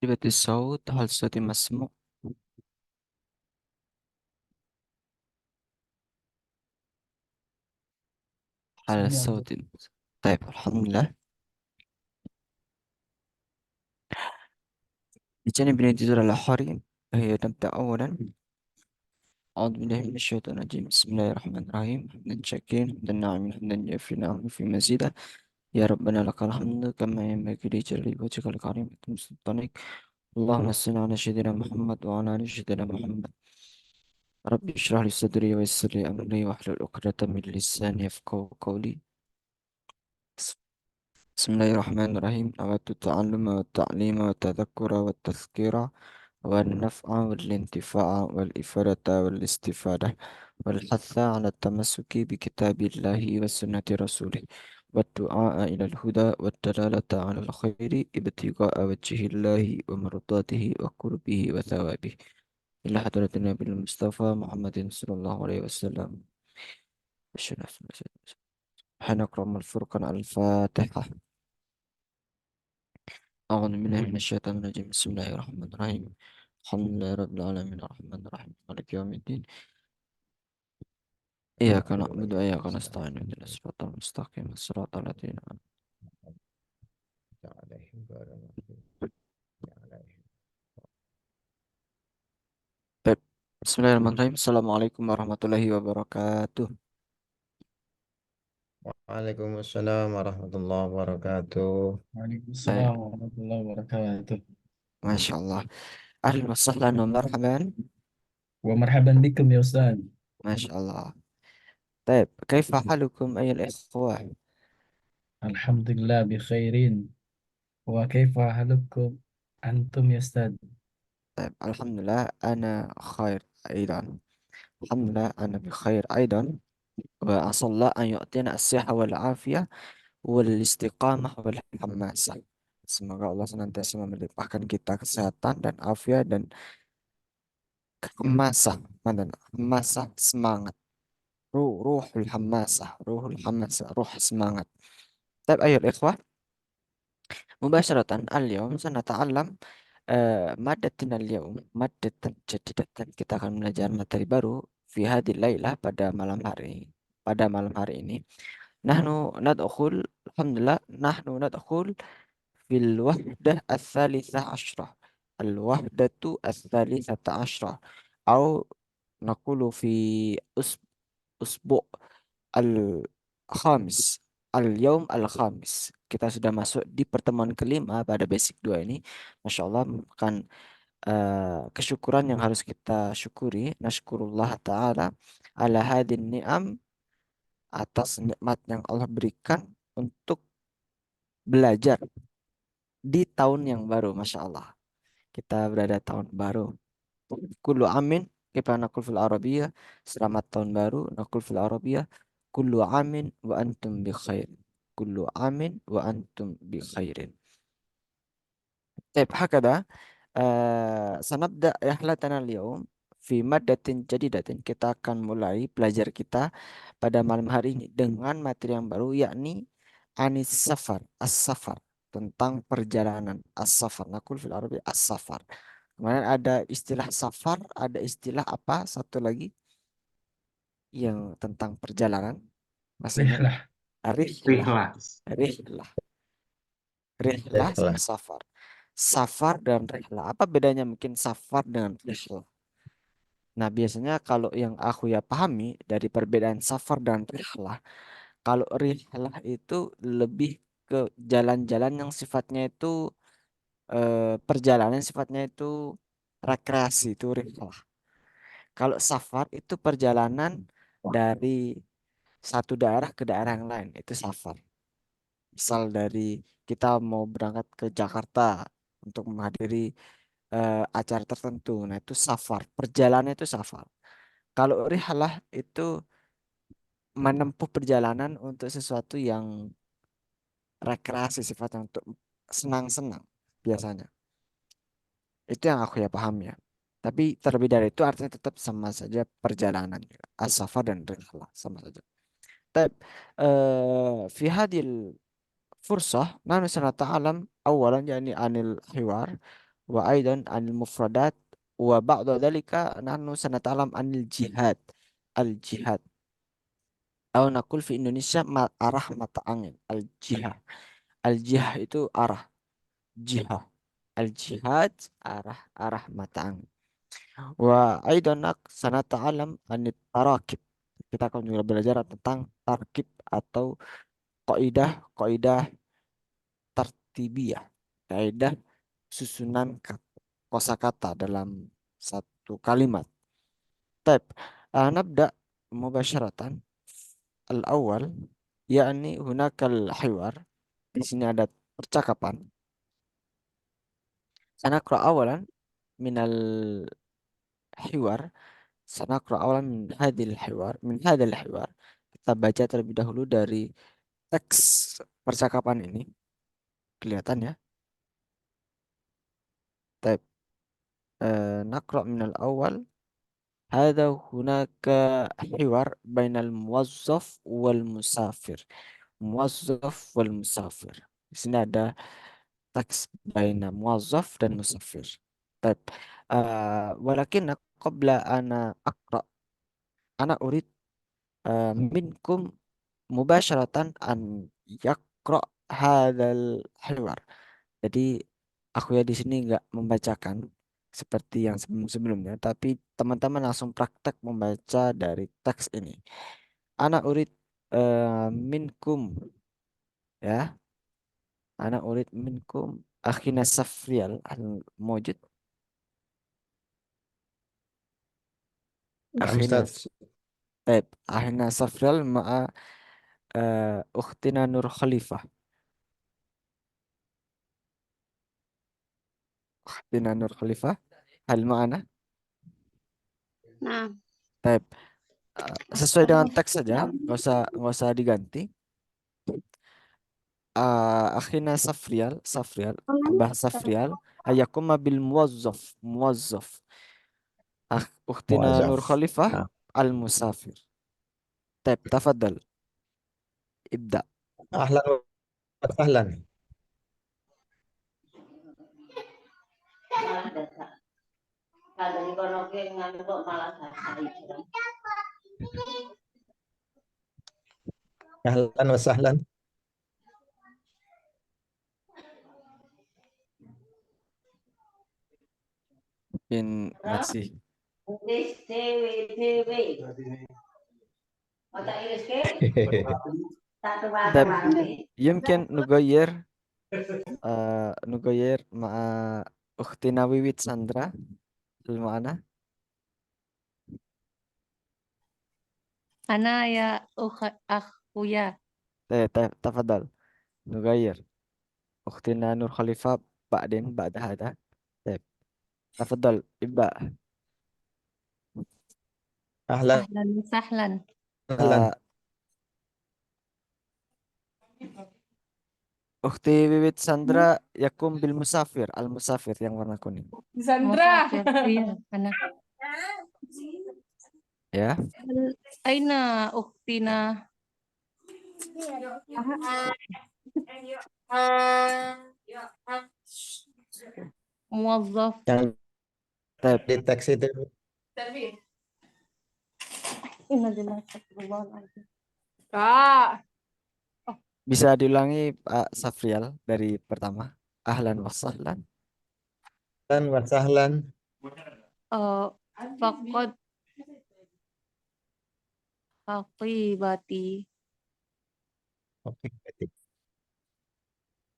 تجربة الصوت، هل صوتي مسموع؟ هل سامع الله. الصوت؟ طيب، الحمد لله. بجانب الانتظار الآخرين، هي نبدأ أولا. أعوذ بالله من الشيطان الرجيم، بسم الله الرحمن الرحيم. حمدا شاكرين، حمدا ناعم، حمدا يوفي نعمه في مزيدا. يا ربنا لك الحمد كما ينبغي لجلال وجهك الكريم وتم سلطانك. اللهم صل على سيدنا محمد وعلى آل سيدنا محمد. ربي اشرح لي صدري ويسر لي أمري واحلل عقدة من لساني يفقهوا قولي. بسم الله الرحمن الرحيم. نويت التعلم والتعليم والتذكر والتذكير والنفع والانتفاع والإفادة والاستفادة والحث على التمسك بكتاب الله وسنة رسوله والدعاء إلى الهدى والدلالة على الخير ابتغاء وجه الله ومرضاته وقربه وثوابه، إلى حضرة النبي المصطفى محمد صلى الله عليه وسلم. حين نقرأ الفرقان على الفاتحة. أعوذ بالله من الشيطان الرجيم، بسم الله الرحمن الرحيم. الحمد لله رب العالمين الرحمن الرحيم مالك يوم الدين. إياك نعبد وإياك نستعين اهدنا الصراط المستقيم الصراط الذين أنعمت عليهم غير المغضوب عليهم. عليهم. بسم الله الرحمن الرحيم. السلام عليكم ورحمة الله وبركاته. Waalaikumsalam warahmatullahi wabarakatuh. طيب، Waalaikumsalam warahmatullahi wabarakatuh. ما شاء الله. أهلا وسهلا ومرحبا. ومرحبا بكم يا أستاذ. ما شاء الله. طيب، كيف حالكم أيها الإخوة؟ الحمد لله بخير. وكيف حالكم أنتم يا أستاذ؟ طيب، الحمد لله أنا خير أيضا. الحمد لله أنا بخير أيضا. وأسأل الله أن يعطينا الصحة والعافية والاstiqamah wal hamasa. Semoga Allah senantiasa melimpahkan kita kesehatan dan afiat dan hamasah, mana hamasah semangat, ruhul hamasah, ruh semangat. طيب أيها الإخوة، مباشرة اليوم سنتعلم مادتنا اليوم مادة جديدة. Kita akan belajar materi baru في هذه الليلة pada malam hari ini. نحن ندخل الحمد لله نحن ندخل fil wahdah ats-tsalitsah asyrah. Al-wahdatu ats-tsalitsata asyrah. Au naqulu fi us usbu' al-khamis. Al-yaum al-khamis. Kita sudah masuk di pertemuan kelima pada basic 2 ini. Masya Allah, bukan kesyukuran yang harus kita syukuri. Nashkurullah ta'ala ala hadin ni'am, atas nikmat yang Allah berikan untuk belajar di tahun yang baru. Masya Allah. Kita berada tahun baru. Kullu amin. Kita nakul fil Arabiyah. Selamat tahun baru. Nakul fil Arabiyah. Kullu amin wa antum bi khair. Kullu amin wa antum bi khairin. طيب هكذا سنبدأ رحلتنا اليوم في مادة جديدة. Kita akan mulai belajar kita pada malam hari ini dengan materi yang baru, yakni anis safar, as-safar, tentang perjalanan. As-safar, nakul fil Arabi as-safar. Kemudian ada istilah safar, ada istilah apa? Satu lagi yang tentang perjalanan. Masih ingat? Rihlah. Rihlah. Rihlah. Rihlah. Rihlah sama Rihlah. safar. Safar dan rihlah. Apa bedanya mungkin safar dengan rihlah? Nah, biasanya kalau yang aku ya pahami dari perbedaan safar dan rihlah, kalau rihlah itu lebih ke jalan-jalan yang sifatnya itu perjalanan sifatnya itu rekreasi, itu rihlah. Kalau safar itu perjalanan dari satu daerah ke daerah yang lain, itu safar. Misal dari kita mau berangkat ke Jakarta untuk menghadiri acara tertentu. Nah, itu safar. Perjalanan itu safar. Kalau rihalah itu menempuh perjalanan untuk sesuatu yang rekreasi, sifatnya untuk senang-senang biasanya. Itu yang aku ya paham ya. Tapi terlebih dari itu artinya tetap sama saja perjalanan. As-safar dan rihalah sama saja. طيب في هذه الفرصة نحن سنتعلم أولا يعني عن الحوار، وأيضا عن المفردات، وبعد ذلك نحن سنتعلم عن الجهاد. الجهاد أو نقول في Indonesia arah mata angin. Al-jihad. Al-jihad itu arah. Jihad. Al-jihad arah mata angin. وأيضا سنتعلم عن التراكب. Kita akan juga belajar tentang tarkib atau kaidah tertibiyah, kaidah susunan kosakata dalam satu kalimat. Tab, nabda mubasharatan. Al-awwal, yakni hunakal hiwar. Di sini ada percakapan. Sanaqra awalan minal hiwar. Sanaqra awalan min hadil hiwar. Kita baca terlebih dahulu dari teks percakapan ini. Kelihatan ya. Tab, naqra minal awal. هذا هناك حوار بين الموظف والمسافر. Muwazzaf wal musafir. Di sini ada teks baina muwazzaf dan musafir. Baik. Walakin qabla ana aqra, ana urid minkum mubasharatan an yaqra hadzal hiwar. Jadi aku ya di sini nggak membacakan seperti yang sebelum-sebelumnya, tapi teman-teman langsung praktek membaca dari teks ini. Ana urid minkum, ya. Ana urid minkum akhina Safrial al-mawjud. Nah, Akhina Ustaz. Taib. Akhina Safrial ma'a ukhtina Nur Khalifah. Ukhtina Nur Khalifah. Hal ma'ana? Nah, Taib. Sesuai dengan teks saja, nggak usah diganti. Akhina Safrial, Abah Safrial, ayakuma bil muwazzaf. Ukhtina Nur Muazzaf. Khalifah Nah, al-musafir. Taib, tafadhal. Ibda. ahlan wa sahlan. Ahlan wa sahlan. bin masih. طيب يمكن نغير مع أختنا ويويت ساندرا المعنى. أنا يا أخويا. طيب تفضل نغير أختنا نور خليفة بعد هذا. طيب تفضل ابدأ. أهلا أهلا وسهلا. أهلا. أختي ويويت ساندرا يقوم بالمسافر المسافر yang warna kuning مسافر. إيه أنا. ya. أين أختنا؟ موظف. Yang طيب di teks itu إن لله أستغفر الله العظيم. bisa diulangi Pak Safrial dari pertama. Ahlan wa sahlan. kan wasahlan. فقد خطيبتي. Oke.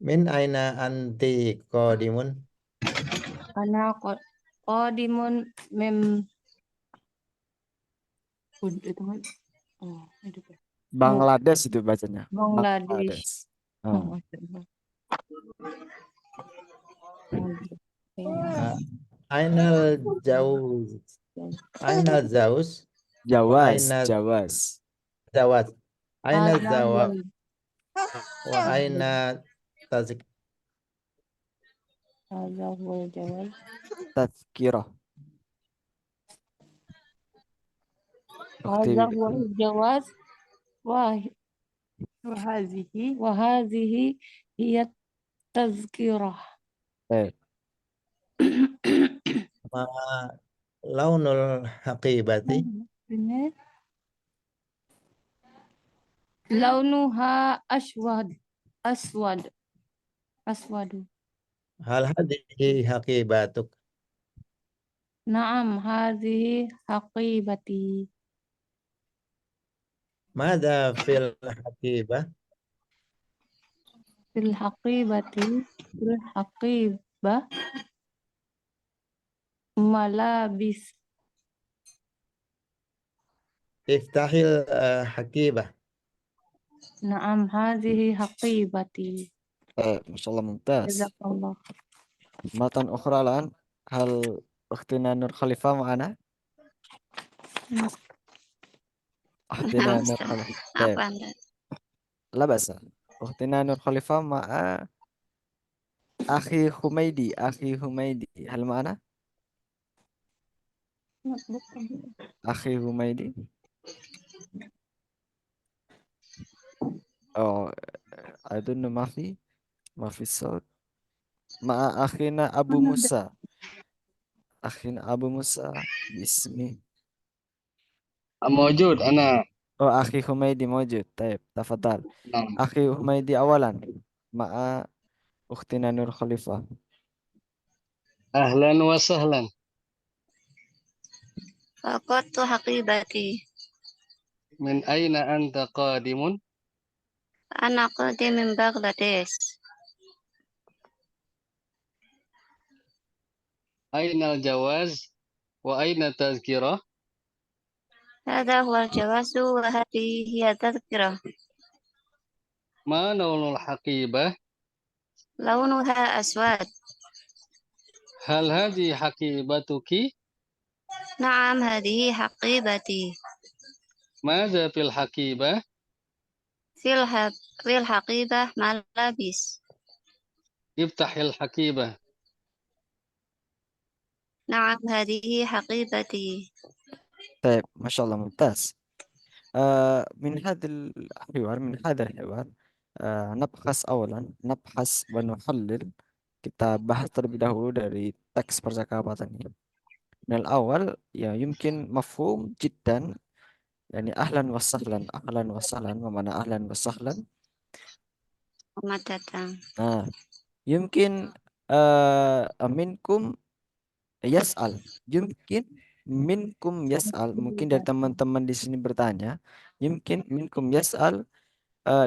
Min aina anti qadimun? أنا قادم من Bangladesh itu bacanya. بنغلاديش. Oh. Ainal jauz. Ainal zauz. Jawaz, Aina jawaz. zawat. Aina هذا zawat. هو Wa aina tazik. هذا هو الجواز. Tazkirah. هذا Ukti. هو الجواز. وهذه هي التذكرة. Eh, Ma launul haqibati. لونها أسود. Hal hadhihi haqibatuk. نعم هذه حقيبتي. Mada fil haqibah? في الحقيبة ملابس. Iftahil haqibah. نعم هذه حقيبتي. ما شاء الله ممتاز. جزاك الله. مرة أخرى الآن هل أختنا نور خليفة معنا؟ أختنا نعم نور أستاذ. خليفة. طيب Apa Anda? لا بأس. أختنا نور خليفة مع أخي حميدي هل معنا؟ أخي حميدي. أو أظن ما في صوت. مع أخينا أبو موسى باسمي. موجود أنا. أخي حميدي موجود. طيب تفضل نعم. أخي حميدي أولا مع أختنا نور خليفة. أهلا وسهلا. فقدت حقيبتي. من أين أنت قادم؟ أنا قادم من بنغلاديش. أين الجواز؟ وأين التذكرة؟ هذا هو الجواز وهذه هي التذكرة. ما لون الحقيبة؟ لونها أسود. هل هذه حقيبتك؟ نعم هذه حقيبتي. ماذا في الحقيبة؟ في الحقيبة ملابس. افتح الحقيبة. نعم هذه حقيبتي. طيب ما شاء الله ممتاز. من هذا الحوار نبحث ونحلل. Kita bahas terlebih dahulu dari teks percakapan ini. Yang awal ya yumkin mafhum jiddan, yani ahlan wa sahlan mana ahlan wa sahlan. Selamat datang. Nah, yumkin minkum Yas'al. Yumkin minkum yas'al. Mungkin dari teman-teman di sini bertanya. Yumkin minkum yas'al.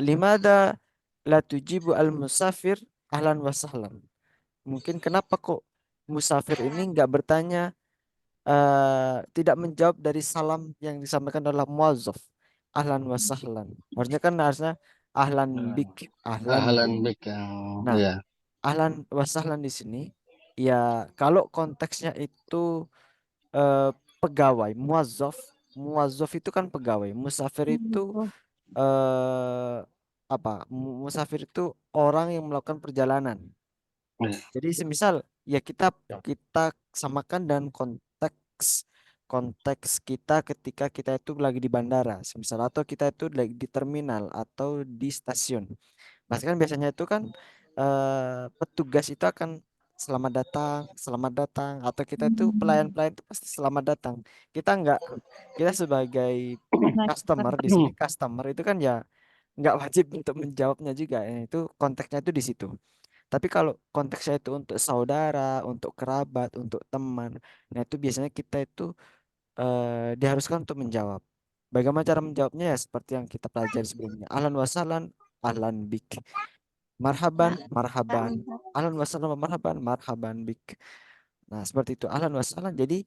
Limada la tujibu al-musafir ahlan wa sahlan. Mungkin kenapa kok musafir ini nggak bertanya, tidak menjawab dari salam yang disampaikan oleh muazzaf. Ahlan wa sahlan. Harusnya ahlan bik, ahlan Ahlan bik. bik. Oh, Nah, ya. ahlan wa sahlan di sini ya kalau konteksnya itu pegawai, muazzaf itu kan pegawai, musafir itu eh musafir itu orang yang melakukan perjalanan. Ya. Jadi semisal ya kita samakan dan konteks kita ketika kita itu lagi di bandara, semisal atau kita itu lagi di terminal atau di stasiun. Pasti kan biasanya itu kan petugas itu akan selamat datang, atau kita itu pelayan-pelayan itu pasti selamat datang. Kita sebagai customer di sini, customer itu kan ya nggak wajib untuk menjawabnya juga. Itu konteksnya itu di situ. Tapi kalau konteksnya itu untuk saudara, untuk kerabat, untuk teman, nah itu biasanya kita itu diharuskan untuk menjawab. Bagaimana cara menjawabnya ya seperti yang kita pelajari sebelumnya. Ahlan wasalan, ahlan bik. Marhaban, marhaban. Ahlan wasalan, marhaban, marhaban bik. Nah, seperti itu. Ahlan wasalan. Jadi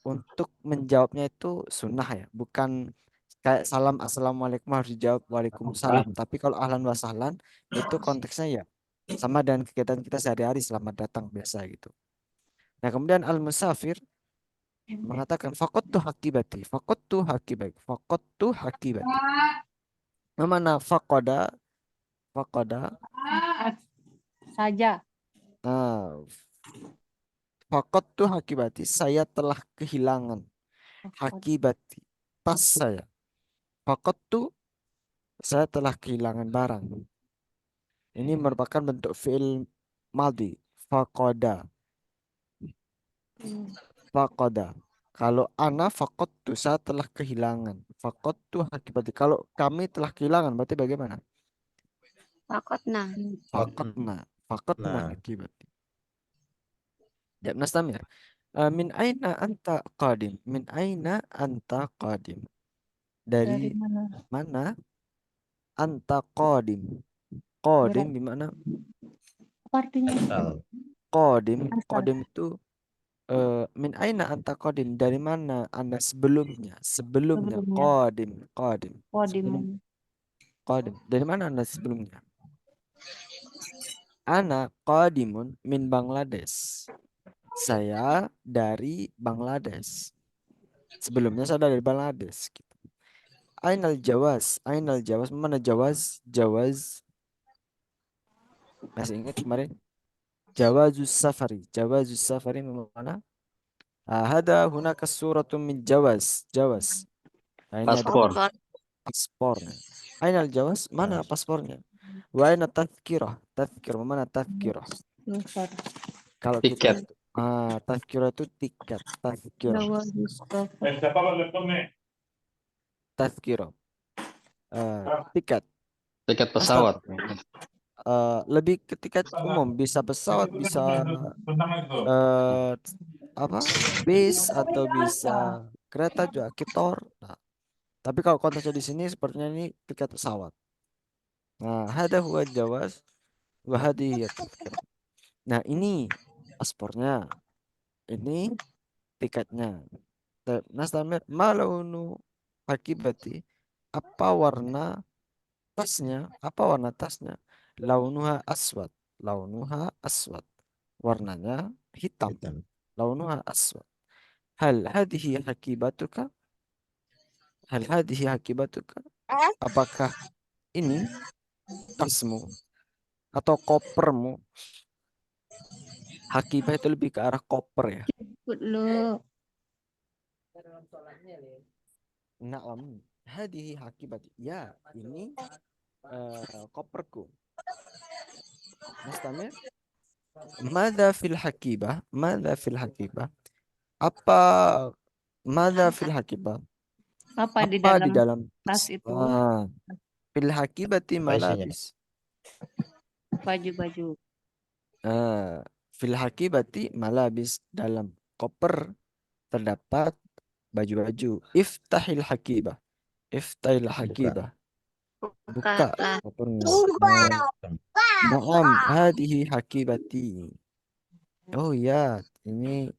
untuk menjawabnya itu sunnah ya, bukan kayak salam assalamualaikum harus dijawab waalaikumsalam. Tapi kalau ahlan wasalan itu konteksnya ya sama dengan kegiatan kita sehari-hari, selamat datang biasa gitu. Nah, kemudian al-musafir mengatakan faqattu hakibati, faqattu hakibati, faqattu hakibati. Mana faqada, faqada. Saja. Nah, faqattu hakibati, saya telah kehilangan hakibati, tas saya. Faqattu, saya telah kehilangan barang. Ini merupakan bentuk fi'il madhi. Faqada, faqada. Kalau ana faqattu, saya telah kehilangan. Faqattu hakibati. Kalau kami telah kehilangan, berarti bagaimana? Fakotna. Faqatna, faqatna Nah, hakibati. Ya, nastamir. Min aina anta qadim? Min aina anta qadim? Dari Dari mana? mana anta qadim? Qadim Gerak. di mana? Apa artinya? asal. Qadim, Asal. qadim itu min aina anta qadim? Dari mana Anda sebelumnya? Sebelumnya Sebelumnya. qadim, qadim. Kodim. Qadim. Dari mana Anda sebelumnya? Ana qadimun min Bangladesh. Saya dari Bangladesh. Sebelumnya saya dari Bangladesh. Gitu. Ainal jawaz, ainal jawaz, mana jawaz? Jawaz. Masih ingat kemarin? Jawazus safari mana? Hada hunaka suratun min jawaz, jawaz. Nah, ini ada Paspor. paspornya. Ainal jawaz, mana paspornya? Wa aina tazkirah, tazkirah, mana tazkirah? Kalau kita Tiket. tazkirah itu tiket, tazkirah. Tazkirah. Tiket. Tiket pesawat. Lebih ke tiket umum, bisa pesawat, bisa bis, atau bisa kereta juga, kitor. Nah, tapi kalau konteksnya di sini sepertinya ini tiket pesawat. Nah, hada huwa jawaz wa hadhihi tazkirah. Nah, ini paspornya, ini tiketnya. Nastamir malaunu hakibati, apa warna tasnya? Apa warna tasnya? Launuha aswad. Launuha aswad. Warnanya hitam. Hitam. Launuha aswad. Hal hadhihi hakibatuka? Hal hadhihi hakibatuka? Apakah ini tasmu atau kopermu? Hakibah itu lebih ke arah koper ya. Lu. Na'am. Hadhihi hakibati. Ya, ini koperku. Nastamir. Mada fil hakibah? Mada fil hakibah? Apa mada fil hakibah? Apa di Apa di dalam dalam tas itu? fil hakibati Apa isinya? malabis. Baju-baju. Fil hakibati malabis, dalam koper terdapat baju-baju. Iftahil hakibah. Iftahil hakibah. Buka Bukalah. kopernya. Oh, Naam, hadihi hakibati. Oh ya, ini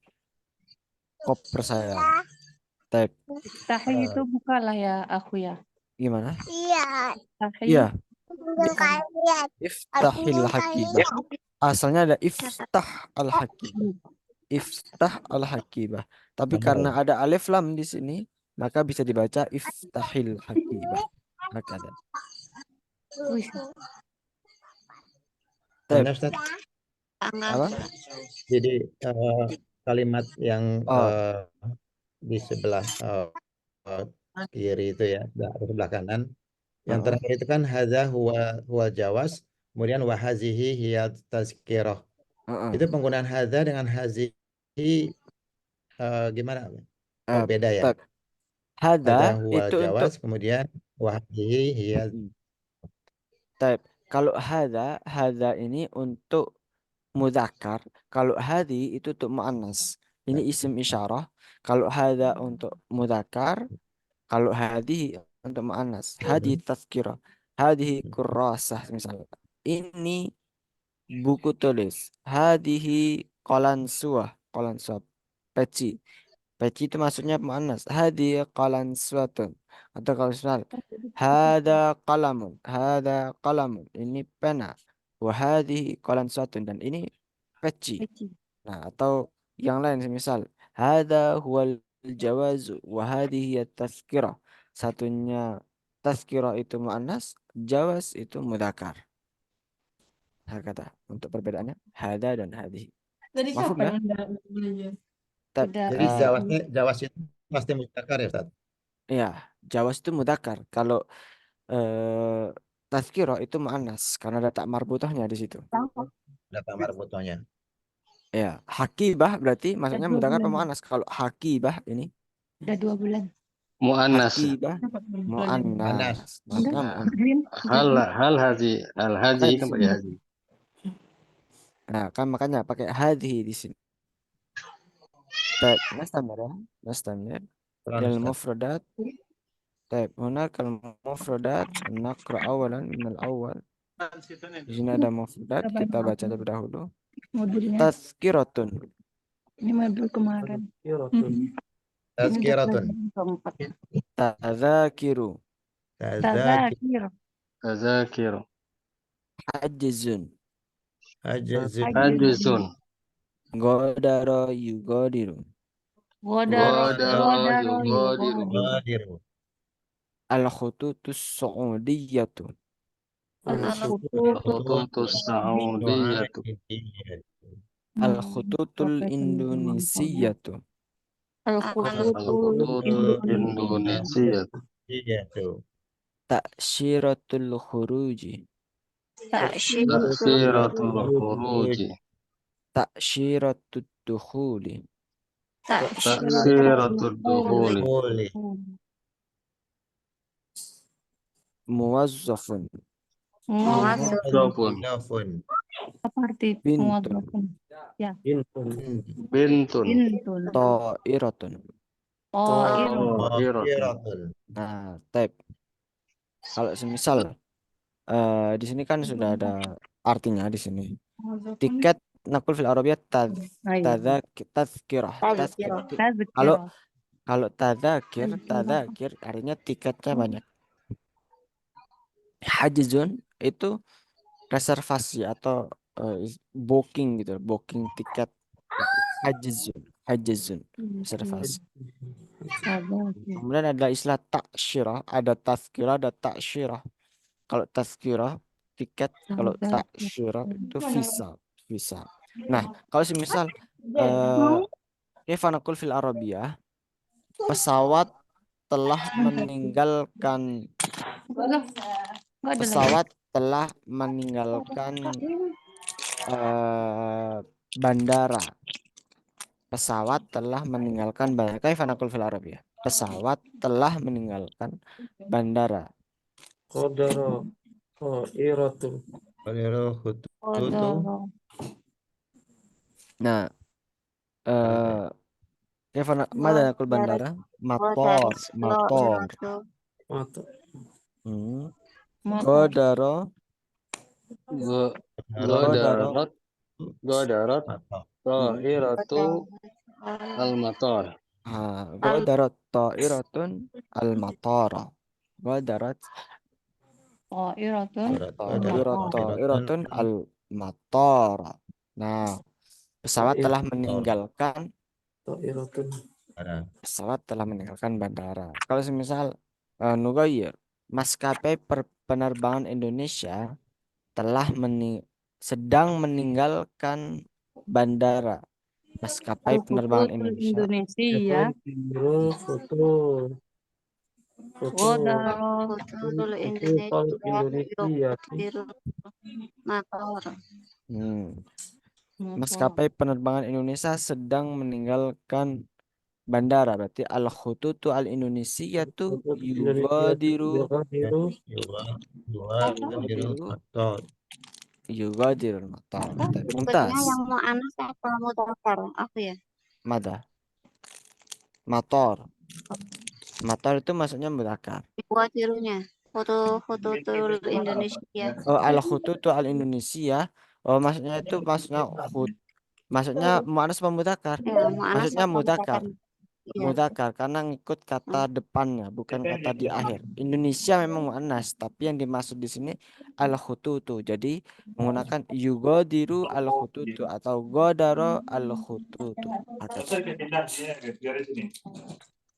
koper saya. Type. Iftahil itu bukalah ya aku ya. Gimana? Iftahil. Iya, buka. iftahil hakibah. Asalnya ada iftah al hakibah. Iftah al hakibah. Tapi karena ada alif lam di sini, maka bisa dibaca iftahil hakibah. Maka ada. Wih, Mana, Ustaz? Apa? Jadi kalimat yang Oh, di sebelah kiri itu ya, sebelah kanan. Yang terakhir itu kan hadza huwa jawaz, kemudian wahazihi hiya tazkirah. Itu penggunaan hadza dengan hazihi gimana? Oh, beda ya. type. Hada Hadza huwa itu untuk jawaz, kemudian wahazihi hiya type. Kalau hada ini untuk mudzakkar. Kalau hadi itu untuk muannas. Ini isim isyarah. Kalau hada untuk mudzakkar, kalau hadi untuk muannas. Hadi tazkirah. Hadihi kurrasah misalnya. Ini buku tulis. Hadihi qalansuah. Qalansuah. Peci. Peci itu maksudnya muannas. Hadi qalansuatun. Atau kalau misal hada qalamun. Hada qalamun. Ini pena. Wahadi qalansuatun. Dan ini peci. peci. Nah, atau yang lain semisal hada huwal jawazu wa hadhihi tazkirah. Satunya tazkirah itu muannas, jawaz itu mudzakkar. Kata untuk perbedaannya hada dan hadhihi. Tadi Mafhum kapan ya? Anda belajar? Udah. Jadi jawaz itu pasti mudzakkar ya, Ustaz? Ya, jawaz itu mudzakkar. Kalau tazkirah itu muannas karena ada tak marbutahnya di situ. Data marbutohnya. Ya, hakibah berarti maksudnya Dua mudzakkar apa bulan. muannas? Kalau hakibah ini Udah 2 bulan. Mu'annas. hakibah Dapat belajar. muannas. Enggak. Maka muannas. Hal haji kan pakai haji. Nah, kan makanya pakai hadhi di sini. Taib nastamir ya. Nastamir. Lil Ustaz. mufradat. Taib. Hunaka al mufradat. Naqra awalan minal awal. Di sini ada mufradat. Kita baca terlebih dahulu. Modulnya. Tazkiratun. Ini modul kemarin. Tazkiratun. Keempat. Tadzakiru. Tazakir. Tazakir. Tazakir. Hajizun. Hajazun. Hajizun. Godara yugodiru. Godaro Yugodiru. Qadiru. Al khututus su'udiyatu. Khututus Saudiyatu. Al khututul indonesiyatu. Al-Khututul Indonesiatu. Iya tuh. Ta'syiratul khuruji. Taksiratul Khuruji. Ta'syiratud dukhuli. Taksiratul Dukhuli. Boleh. Muwazzafun. Muwazzafun. Muwazzafun. Apa arti Bintun. muwazzafun? Bintun. Bintun. Ta'iratun. Oh, iru. Ta'iratun. Nah, type. Kalau semisal di sini kan sudah ada artinya di sini. Tiket nakul fil arabiyah tazkirah. Kalau tadzakir artinya tiketnya banyak. Hajizun itu reservasi atau booking gitu, booking tiket. Hajizun reservasi. Kemudian ada istilah taksyirah, ada tazkirah, ada taksyirah. Kalau tazkirah tiket, kalau taksyirah itu visa. Nah, kalau semisal Kefanakul fil Arabiyah, pesawat telah meninggalkan bandara. Pesawat telah meninggalkan bandara. Kefanakul fil Arabiyah. Pesawat telah meninggalkan bandara. Qadara Qa'iratun. Qadiru khututu. Nah, eh mana nakul bandara? Motor, motor. Motor. Motor. Godaro, Godarot, godarot, ta'iratu al-matar. Godarat ta'iratun al-matara. Godarat Ta'iratun ta'iratun al-matara. Nah, pesawat telah meninggalkan Ta'iratun. bandara. Kalau semisal Nugayir, maskapai penerbangan Indonesia telah sedang meninggalkan bandara. Maskapai penerbangan Indonesia. Indonesia. Foto. Foto dulu Indonesia. motor. Maskapai penerbangan Indonesia sedang meninggalkan bandara. Berarti al-khututu al-Indonesia tuh yugadiru yugadirul matar. Ikutnya Mumtaz. yang mau anas atau mau daftar? Aku ya. Mada. Motor. Motor itu maksudnya mudzakkar. Buat tirunya. Foto dulu Indonesia. Oh, al-khututu al-Indonesia. Oh, maksudnya itu maksudnya muannas apa mudzakkar? Ya, mau anas Maksudnya atau mudzakkar. Iya. Mudzakkar karena ngikut kata depannya, bukan kata di akhir. Indonesia memang muannas, tapi yang dimaksud di sini al-khututu. Jadi menggunakan yugadiru al-khututu atau godaro al-khututu.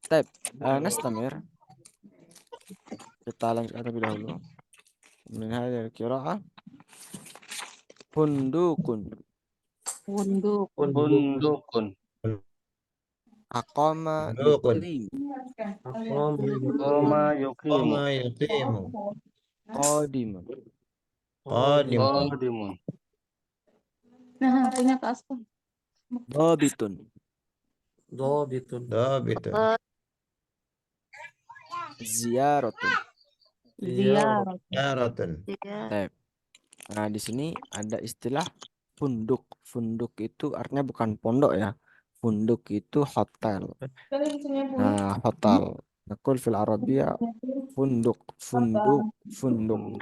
Baik, nastamir. Kita lanjutkan terlebih dahulu. Min hadhihi al-qira'ah Fundukun. Bundukun, Aqama Fundukun. yuqim. koma yukimu, Yuqimu. Qadimun. Qadimun. qadimun, Nah, punya Kak Aspa. Dhabitun. Dobitun. Dabitun. Ziyaratun. Ziyarat. Yaratun. Baik. Nah, di sini ada istilah funduk. Funduk itu artinya bukan pondok ya. Funduk itu hotel. Nah, hotel. Nakul fil Arabia funduk, funduk.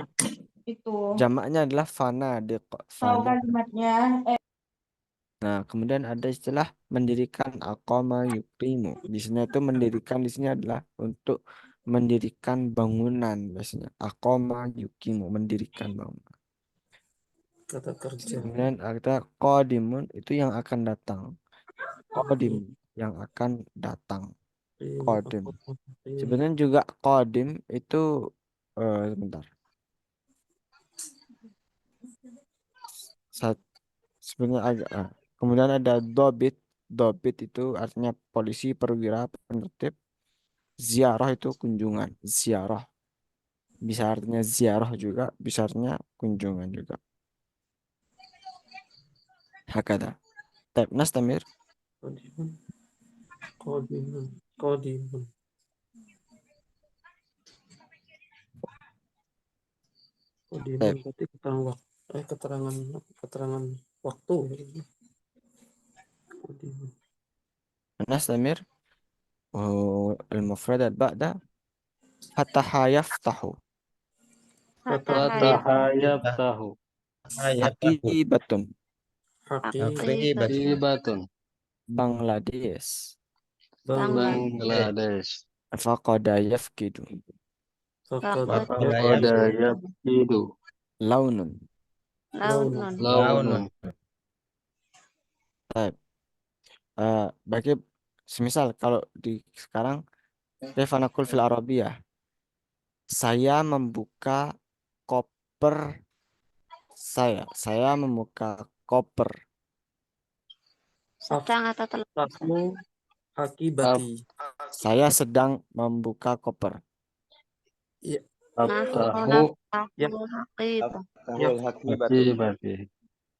Itu. Jamaknya adalah fanadiq. Kalimatnya. Nah, kemudian ada istilah mendirikan aqama yuqimu. Di sini itu mendirikan di sini adalah untuk mendirikan bangunan biasanya. Aqama yuqimu, mendirikan bangunan. Kata kerja. Kemudian ada qadimun itu yang akan datang. Qadim yang akan datang. Qadim. Sebenarnya juga qadim itu sebentar. Sebenarnya agak kemudian ada dobit. Dobit itu artinya polisi, perwira, penertib. Ziarah itu kunjungan. Ziarah bisa artinya ziarah juga, bisa artinya kunjungan juga. Hakada. Tab nastamir. Qadimun. Qadimun. Qadimun. Qadimun berarti keterangan waktu. Qadimun. Nastamir. Al-mufradat ba'da fataha yaftahu. fataha yaftahu, Haqibatun. ibatun, Bangladesh. Bangladesh, Faqada yafkidu. faqada yafkidu, Launun. launun, Baik. Bagi semisal kalau di sekarang Kefanakul fil Arabiyah. Saya membuka koper saya. Saya membuka koper. Sedang atau telah. Tahu akibati. Saya sedang membuka koper. Aftahu Hakibati.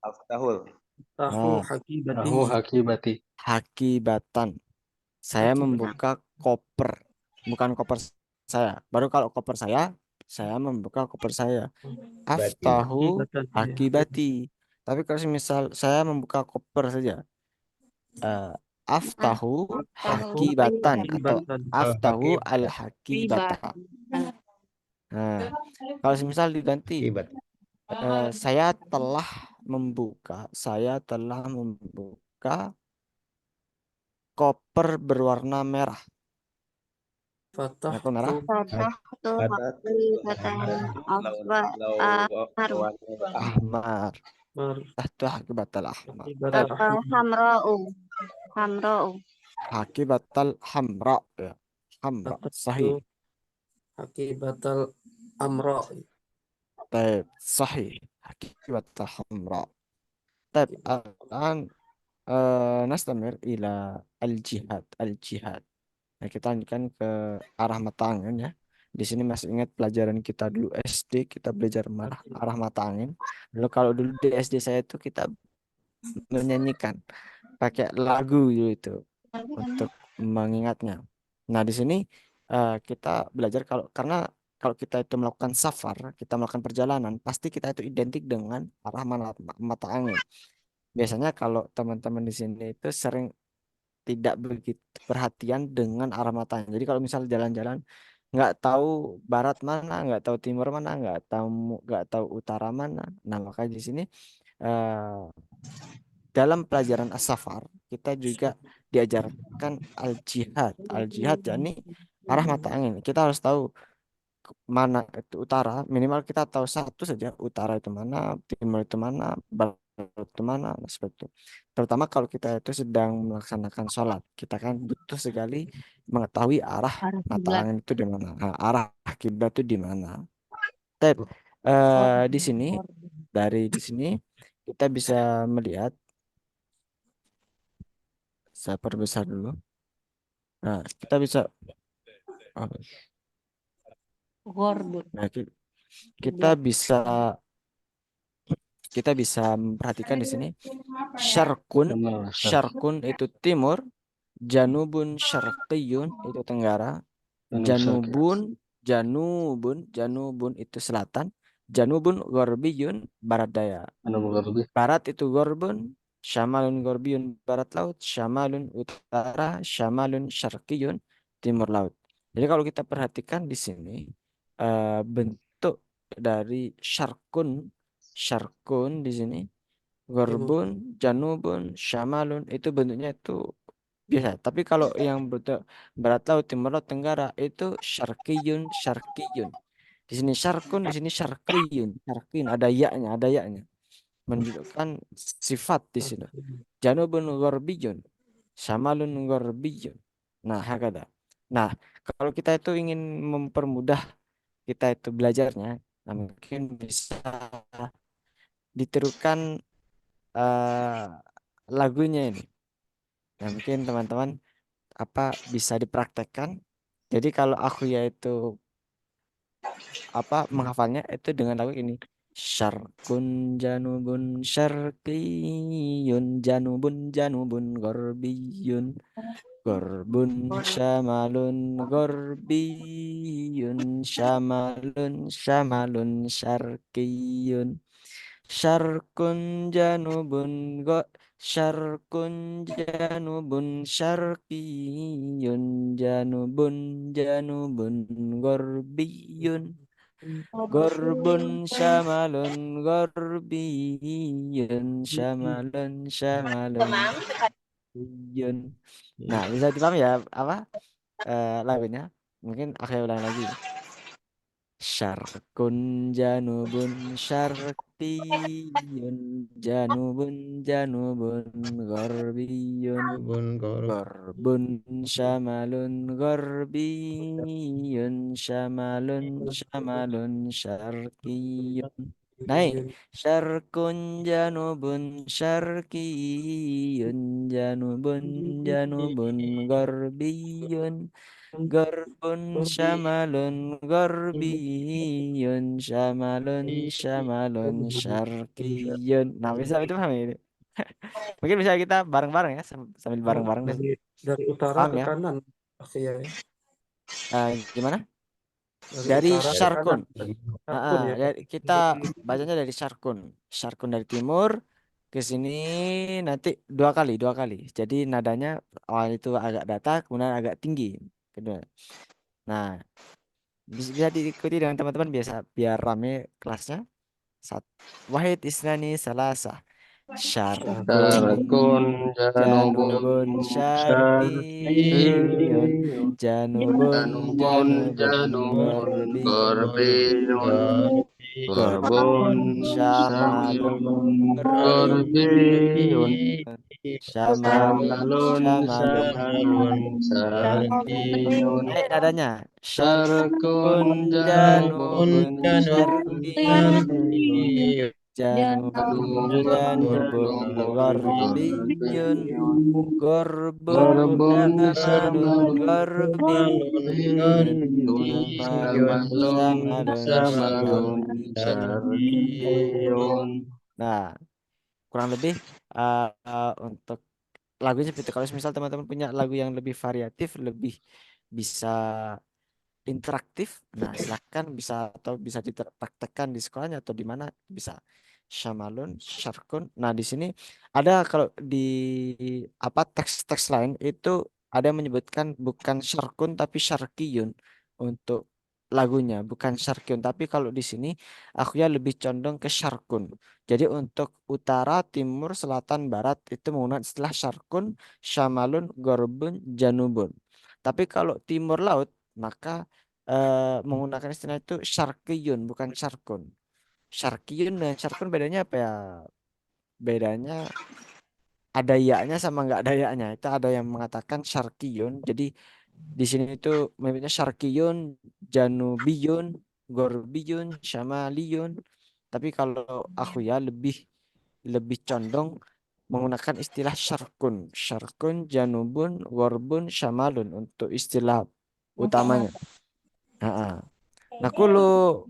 Aftahul Tahu Nah, hakibati. Tahu hakibati, Hakibatan. Saya membuka koper. Bukan koper saya. Baru kalau koper saya membuka koper saya. Aftahu Hakibatan, ya. hakibati. Tapi kalau misal saya membuka koper saja, Eh, aftahu Tahu hakibatan atau Hakibatan. aftahu Hakib, al riba. hakibata. Nah, kalau misal diganti, hakibat. saya telah membuka koper berwarna merah. Fatah Koper merah. tuh Fatah tuh Batat, hakibatan ahmar. Ahmar. mar Tahtu hakibatal ahmar. akibat Hamra'u. Hamra'u. Hakibatal hamra ya. Hamra. fatah Sahih. tuh akibatal amro. Taib. Sahih. Hakibatal hamra. Taib. Al'an nastamir ila al-jihad. Al-jihad. Nah, kita lanjutkan ke arah mata angin ya. Di sini masih ingat pelajaran kita dulu SD, kita belajar arah mata angin. Lalu kalau dulu di SD saya itu kita menyanyikan pakai lagu gitu untuk mengingatnya. Nah, di sini kita belajar karena kalau kita itu melakukan safar, kita melakukan perjalanan, pasti kita itu identik dengan arah mata angin. Biasanya kalau teman-teman di sini itu sering tidak begitu perhatian dengan arah matanya. Jadi kalau misal jalan-jalan nggak tahu barat mana, nggak tahu timur mana, nggak tahu utara mana. Nah, makanya di sini eh, dalam pelajaran as-safar kita juga diajarkan al-jihad. Al-jihad yakni arah mata angin. Kita harus tahu mana itu utara, minimal kita tahu satu saja, utara itu mana, timur itu mana, barat itu mana, nah, seperti itu. Terutama kalau kita itu sedang melaksanakan sholat, kita kan butuh sekali mengetahui arah Arah mata kiblat. angin itu di mana, arah kiblat itu di mana. Tapi di sini di sini kita bisa melihat, saya perbesar dulu. Nah, kita bisa, oh, Gorbut. nah, kita bisa memperhatikan di sini syarkun. Syarkun itu timur, janubun syarqiyun itu tenggara, janubun janubun itu selatan, janubun gharbiyun barat daya. Barat itu gorbun, syamalun gorbiyun barat laut, syamalun utara, syamalun syarqiyun timur laut. Jadi kalau kita perhatikan di sini bentuk dari syarkun di sini, Timur. gorbun, janubun, syamalun itu bentuknya itu biasa. Tapi kalau yang bentuk barat laut, timur laut, tenggara itu syarqiyun. Di sini syarkun, di sini syarqiyun ada ya-nya, menunjukkan sifat di sini. Janubun gharbiyun, syamalun gharbiyun. Nah, hakada. Nah, kalau kita itu ingin mempermudah kita itu belajarnya, nah mungkin bisa ditirukan eh, lagunya ini. Nah, mungkin teman-teman bisa dipraktekkan. Jadi kalau aku yaitu menghafalnya itu dengan lagu ini. Syarkun janubun syarqiyun janubun gorbiyun gorbun syamalun gorbiyun syamalun syarqiyun syarkun janubun go syarkun janubun syarqiyun janubun gorbiyun gorbun syamalun gorbiyun syamalun gorbiyun. Nah, bisa dipahami ya lagunya? Mungkin aku ulang lagi. Syarkun janubun syarqiyun janubun gorbiyun bun, gor, gorbun syamalun gorbiyun syamalun syarqiyun. Naik. Syarkun janubun syarqiyun janubun gorbiyun Garbun syamalun garbiyun syamalun syarqiyun. Nah, bisa itu paham ya ini? Mungkin bisa kita bareng-bareng ya sambil Oh, bareng-bareng deh. dari utara Paham ke ya? kanan. Oke ya. Gimana? Dari Dari utara ke kanan. Syarkun. Akun ya. Kita bacanya dari Syarkun. Syarkun dari timur, ke sini nanti dua kali. Jadi nadanya awal itu agak datar, kemudian agak tinggi. Kedua. Nah, bisa diikuti dengan teman-teman biasa biar rame kelasnya. Sat Wahid isnani salasa. Syarkun Syarkun janubun janubun syarqiyun syarqiyun janubun janubun janubun janubun garbiyun garbiyun garbun garbun syamalun syamalun garbiyun garbiyun syamalun syamalun syamalun syamalun syarqiyun naik nadanya syarkun syarqun janubun janubun syarqiyun syarqiyun janubun janubun garbiyun Gorbun Gorbun syamalun samalun gorbiyun garbiyun syamalun samalun syamalun samalun syarqiyun. syarqiyun. Nah, kurang lebih untuk lagunya seperti itu. Kalau misal teman-teman punya lagu yang lebih variatif, lebih bisa interaktif, nah silahkan bisa atau bisa dipraktekkan di sekolahnya atau di mana bisa. Syamalun, syarkun. Nah, di sini ada kalau di apa teks-teks lain itu ada yang menyebutkan bukan syarkun tapi syarkiyun untuk lagunya, bukan syarkiyun. Tapi kalau di sini aku ya lebih condong ke syarkun. Jadi untuk utara, timur, selatan, barat itu menggunakan istilah syarkun, syamalun, gorbun, janubun. Tapi kalau timur laut maka menggunakan istilah itu syarkiyun bukan syarkun. Syarkiyun dan syarkun bedanya apa ya? Bedanya ada ya-nya sama nggak ada ya-nya. Itu ada yang mengatakan syarkiyun. Jadi di sini itu menyebutnya syarkiyun, janubiyun, gorbiyun, syamaliyun. Tapi kalau aku ya lebih lebih condong menggunakan istilah syarkun. Syarkun, janubun, gorbun, syamalun untuk istilah utamanya. Ha-ha. Nakulu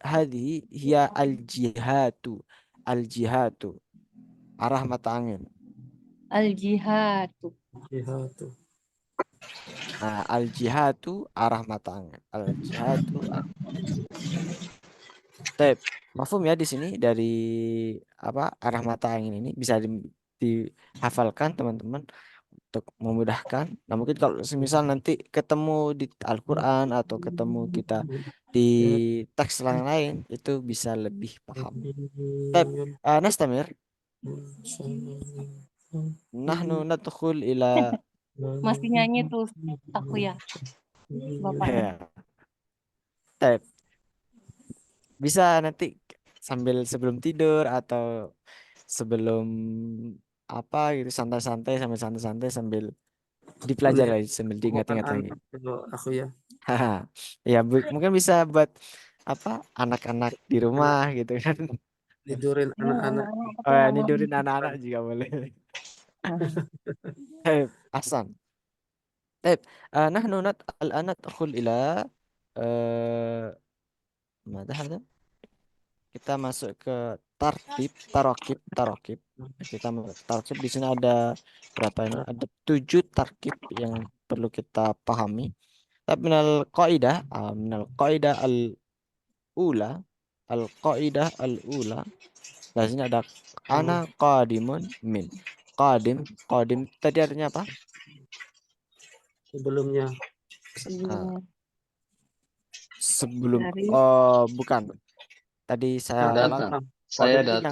hadhi hiya al-jihatu arah mata angin. Al-jihad. Jihatu. Nah, al-jihatu arah mata angin. Al-jihatu. Tep. Mafhum ya di sini dari apa arah mata angin ini bisa dihafalkan teman-teman untuk memudahkan. Nah, mungkin kalau semisal nanti ketemu di Al-Quran atau ketemu kita di teks yang lain itu bisa lebih paham. Tep. Nastamir. Nahnu nadkhul ila Masih nyanyi tuh aku ya, bapaknya. ya. Tep. Bisa nanti sambil sebelum tidur atau sebelum apa gitu santai-santai sambil santai-santai sambil Boleh dipelajari ya? lagi sambil diingat-ingat Anak-anak lagi. kalau aku ya. Haha. Ya mungkin bisa buat apa anak-anak di rumah gitu kan. Tidurin anak-anak. Anak-anak Oh ya, ketika mau nidurin anak-anak juga boleh. Hasan. طيب نحن الآن ندخل إلى ماذا هذا؟ Kita masuk ke tarokib. Kita tarokib di sini ada berapa ini? Ada 7 tarkib yang perlu kita pahami. Tapi minal qaidah al-ula, al-ula. Di sini ada ana qadimun min. Qadim tadi artinya apa? Sebelumnya. Ah, sebelumnya sebelum dari bukan. Tadi saya Akan ulang. Datang. datang. Saya Qadim itu datang.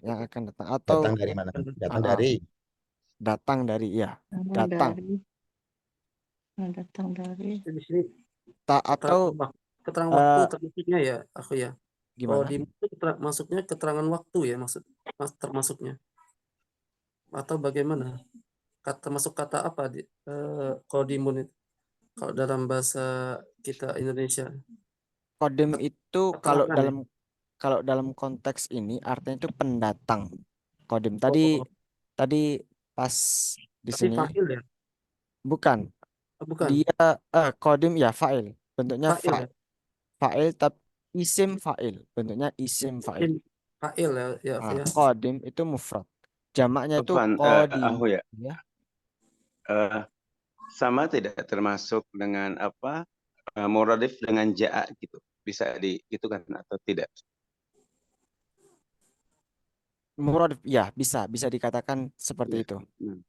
yang akan datang atau Datang dari mana? Datang ah, dari datang dari ya, datang. datang dari Di sini Tak atau keterangan waktu eh, termasuknya ya aku ya. Kalau gimana? di itu masuknya keterangan waktu ya termasuknya atau bagaimana? Termasuk kata apa kalau di Imun itu? Kalau dalam bahasa kita Indonesia Qadim itu keterangan ya. kalau dalam konteks ini artinya itu pendatang. Qadim Oh, tadi pas di tapi sini fa'il ya? bukan Bukan. dia qadim ya fa'il bentuknya Fa'il ya. fa'il tapi isim fa'il bentuknya isim fa'il. Fa'il ya, ya, Nah, ya. qadim itu mufrad. Jamaknya itu Afwan, qadim. aku ya, Ya. sama tidak termasuk dengan apa muradif dengan ja'a gitu, bisa di itu kan atau tidak? Muradif, ya bisa dikatakan seperti Ya. itu. Hmm.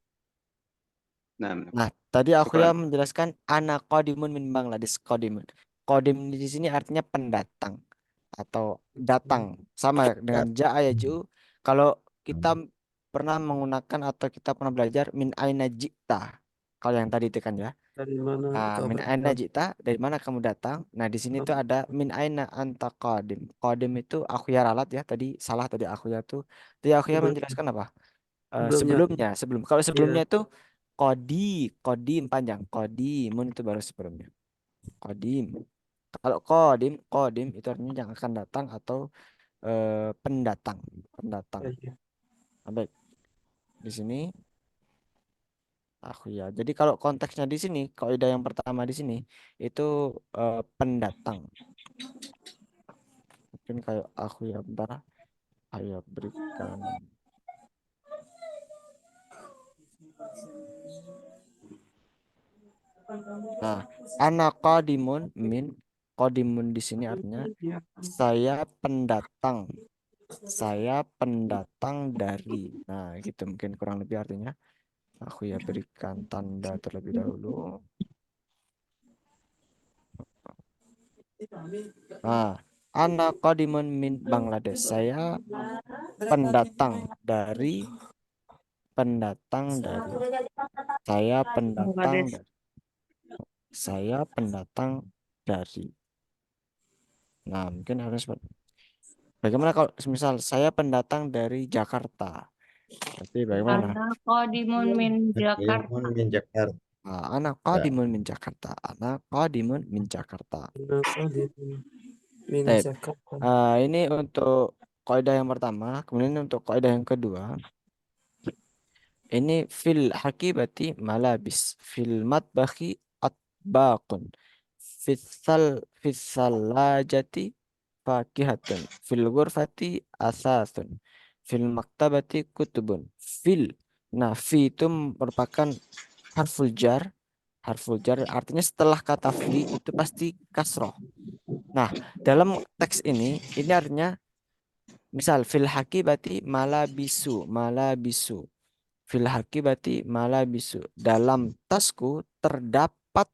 Nah, Nah, tadi aku ya syukran. menjelaskan ana qadimun min Bangladesh qadimun. Qadim di sini artinya pendatang atau datang, sama dengan jaa yaju. Kalau kita pernah menggunakan atau kita pernah belajar min aina jita. Kalau yang tadi itu kan ya. Dari mana kau Min aina berasal? jita, dari mana kamu datang? Nah, di sini tuh ada min aina anta qadim. Qadim itu aku ya ralat ya tadi, salah tadi aku ya tuh. Tadi aku ya Sebelum- menjelaskan apa? Sebelumnya. Kalau Iya. sebelumnya itu kodi, kodim panjang, kodimun itu baru sebelumnya. Kodim. Kalau kodim, kodim itu artinya yang akan datang atau pendatang, pendatang. Iya. Nah, baik, di sini aku ya. Jadi kalau konteksnya di sini, kaidah yang pertama di sini itu pendatang. Mungkin kayak aku ya bentar, ayo berikan. Nah, ana qadimun min, qadimun di sini artinya saya pendatang. Saya pendatang dari. Nah, gitu mungkin kurang lebih artinya. Aku ya berikan tanda terlebih dahulu. Nah, ana qadimun min Bangladesh. Dari pendatang dari. Saya pendatang Bangladesh. dari. Saya pendatang dari. Nah, mungkin harus bagaimana kalau misal saya pendatang dari Jakarta? Berarti bagaimana? Ana qadimun min Jakarta. Min Jakarta. Anak qadimun min Jakarta. Anak qadimun min Jakarta. Kenapa di min Baik. Jakarta? Ini untuk kaidah yang pertama. Kemudian untuk kaidah yang kedua. Ini fil hakibati malabis. Fil matbakhi atbaqun. Fissalajati fakihatun. Fil ghurfati asasun. Fil maktabati kutubun. Fil. Nah, fi itu merupakan harful jar. Harful jar artinya setelah kata fi itu pasti kasroh. Nah, dalam teks ini artinya misal fil hakibati malabisu, malabisu. Fil hakibati malabisu. Dalam tasku terdapat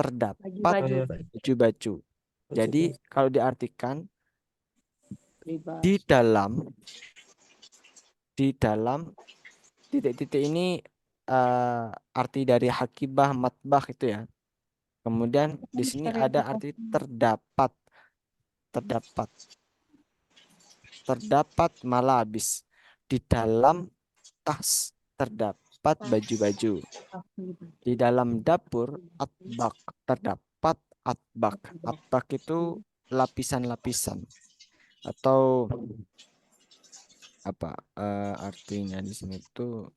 Baju-baju. baju-baju. Jadi kalau diartikan di dalam titik-titik ini arti dari hakibah matbah itu ya. Kemudian di sini ada arti terdapat, terdapat, terdapat malabis. Di dalam tas terdapat baju-baju. Di dalam dapur atbak terdapat atbak. Atbak itu lapisan-lapisan atau apa artinya di sini tuh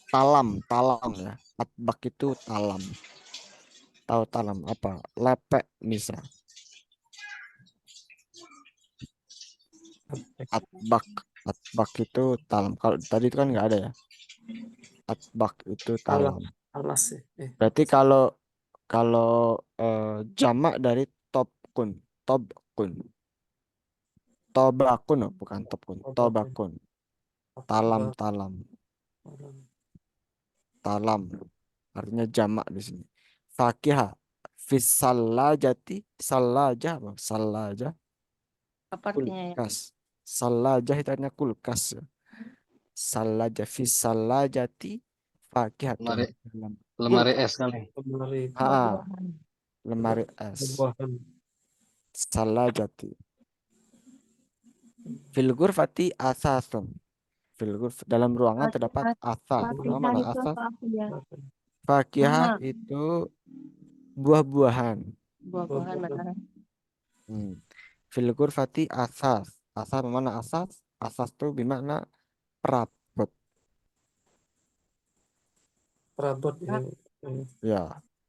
talam ya. Atbak itu talam. Tahu talam apa? Lepek misal. Atbak itu talam. Kalau tadi itu kan nggak ada ya. Atbak itu talam. Alas ya. Berarti kalau jamak dari tobkun, tobkun, tobakun, bukan tobkun, tobakun, talam, talam, artinya jamak di sini. Fakihah, fisallajati, salajah, apa? Salajah, Apa artinya ya? kulkas, salajah itu artinya kulkas. Salajah, fisallajati, fakihatun. Lemari, Dalam lemari kulkas. es kali. Lemari Lemari es. buah-buahan. Salajati. Fil ghurfati asasun. Dalam ruangan terdapat asas. Mana Itu asas? apa aku ya? Fakihah Nah. itu buah-buahan. Buah-buahan benar. Fil ghurfati asas. Asas mana asas? Asas itu bermakna perabot. Perabot ya. Ya,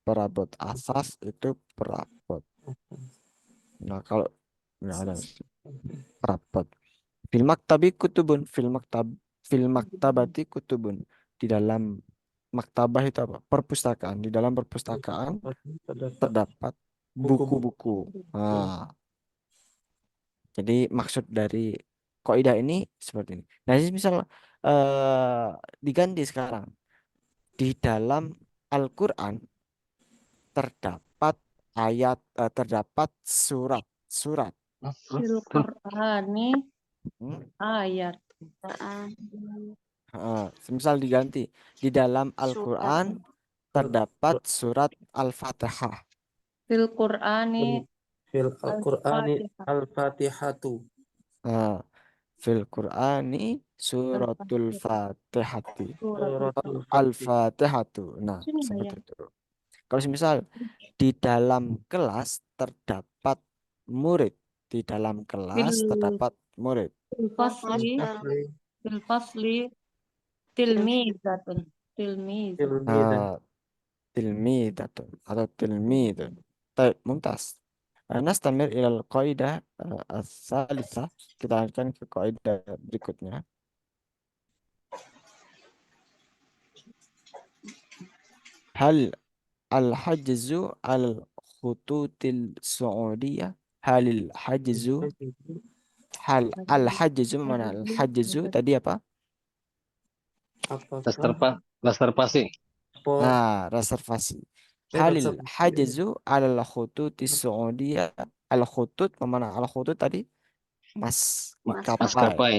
perabot. Asas itu perabot. Nah, kalau nggak ada perabot. Fil maktabi kutubun. Fil maktabati kutubun. Di dalam maktabah itu apa? Perpustakaan. Di dalam perpustakaan terdapat buku-buku. Nah, Jadi maksud dari kaidah ini seperti ini. Nah, ini misal diganti sekarang di dalam Al-Qur'an terdapat surat. Fil Qur'ani Hmm, ayat. Semisal diganti di dalam Surat. Al-Qur'an terdapat surat Al-Fatihah. Fil Qur'ani Fil Al-Qur'ani Al-Fatihah. Al-Fatihatu. Nah, fil Qur'ani suratul Fatihati. Suratul Fatih. Al-Fatihatu. Nah, Sini seperti ya. itu. Kalau misal di dalam kelas terdapat murid, di dalam kelas Fil terdapat murid. fasli Asli fil fasli tilmizatun. Tilmizatun. Tilmidan. Tilmidatun atau tilmidun. Baik, mumtaz. Nastamir ilal qaidah as-salisa. Kita akan ke kaidah berikutnya. Hal al-hajzu al-khututil Saudiyah. Halil hajzu al-hajzu mana? Al-hajzu tadi apa? Apakah Reservasi. Nah, reservasi. Halil reservasi hajzu al-khututis Saudiyah. Al-khutut mana? Al-khutut tadi maskapai. Maskapai.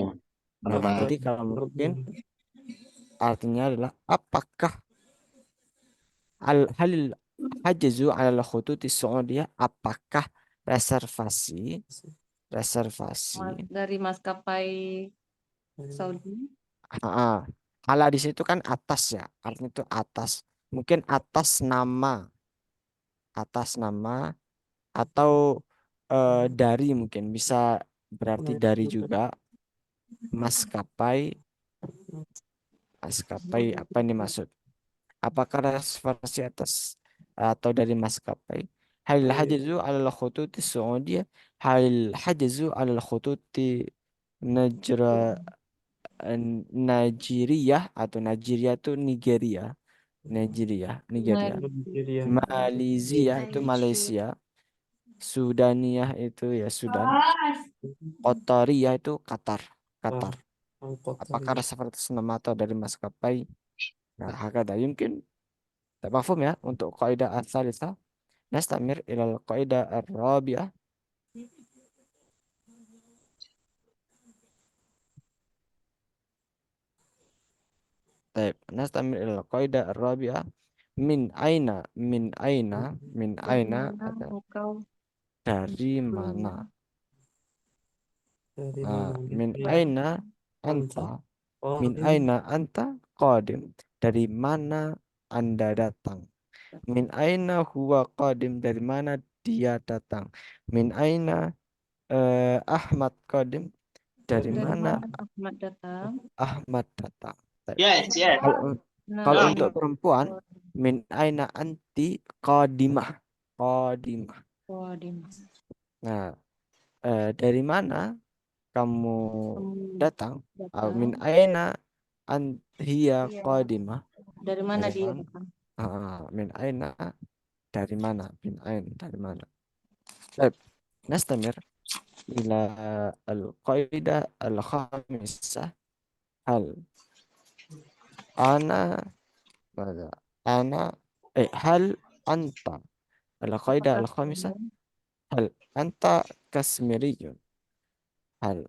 Nah, jadi kalau mungkin artinya adalah apakah halil hajzu al khututi Saudiyah, apakah reservasi Dari maskapai Saudi. ala di situ kan atas ya, artinya itu atas, mungkin atas nama atau dari, mungkin bisa berarti dari juga. maskapai maskapai apa ini maksud, apakah reservasi atas atau dari maskapai. Hal hajazu ala khututi Saudiyah, hal hajazu ala khututi Najra Najiriyah atau Najiriah itu Nigeria. Nigeria. Nigeria. Malaysia itu Malaysia. Sudaniyah itu ya Sudan. Qatariyah itu Qatar. Apakah reservasi atas nama atau dari maskapai? Nah, hakada yumkin. Tak mafhum ya untuk kaidah as-salisah. Nastamir ilal kaidah ar-rabi'ah. Baik, nastamir ilal kaidah ar-rabi'ah. Min aina ada Engkau dari mana. Dari Ah, mana? min Ya. aina anta. Min Qadim. aina anta qadim. Dari mana Anda datang? Min aina huwa qadim. Dari mana dia datang? Min aina Ahmad qadim. Dari dari mana mana Ahmad datang? Ahmad datang? Baik. Yes, yes. Kalau Nah, kalau Ah. untuk perempuan, min aina anti qadimah. Qadim. Nah, dari mana kamu datang? Min aina hiya qadimah. Dari mana Dari dia mana? datang? Min aina dari mana? Min ain dari mana? Baik, nastamir ila al-qaidah al-khamisah. Hal ana ماذا أنا hal anta al-qaidah Apakah al-khamisah. kamu Hal anta kasmiriyun. Hal.